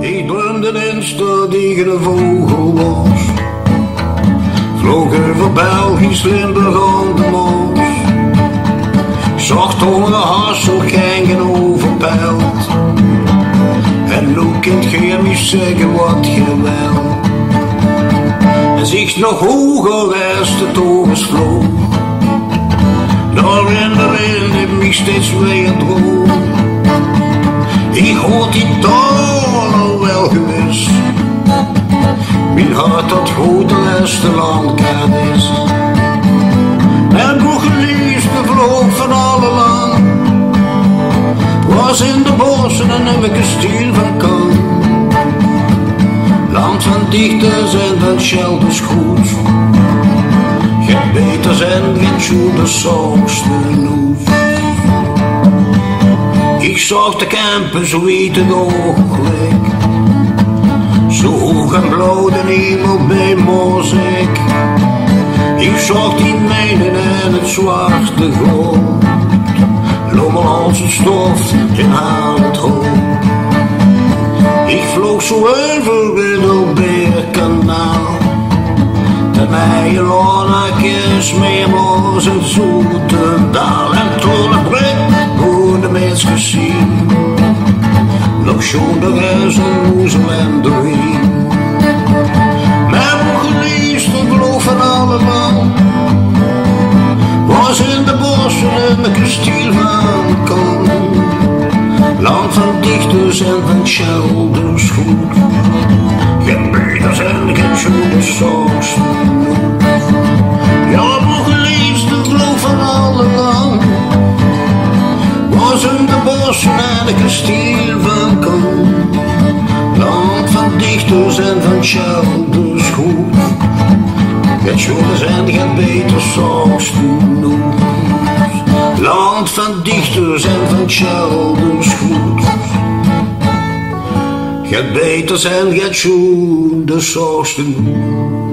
Ik droomde eens dat ik een vogel was, vloog over Belgisch Limburg aan de Maas. Zag toch een hasselkengen overpeild, en nu kunt je me zeggen wat je wil. En zich nog hoger als de torens vloog, daar in de wind heb ik steeds weer droog. Ik hoort die taal al wel gewist, mijn hart dat groter als de landkaart. En broer geliefde vloog van alle land, was in de bossen en heb ik een stiel van kan. Land van dichters en van shelters goed, geen beters en geen shooters zoals de loef. Ik zag de kampen zo wiet het ooglijk, zo hoog en blauw de hemel bij muziek. Ik zag die mijnen en het zwarte goud, lommel als een stof in aan het hoofd. Ik vloog zo over het Albeerkanaal, de Meijeronakjes, Meermoos en Zoetendaal. En toen ik blik hoe de mens gezien, nog schoender als een moezel en de wien. Mijn geliefde vloog van alle land, was in de bossen en de kasteel van kan. Land van dichters en van shelters goed, geen beters en geen shooters zoals de loef. Ja, mijn geliefde vloog van alle land, was in de bossen en de kasteel van kan. Land van dichters en van shelters goed, geen shooters en geen beters zoals de loef. Land van dichters en van shelters goed, geen beters en geen shooters zoals de loef.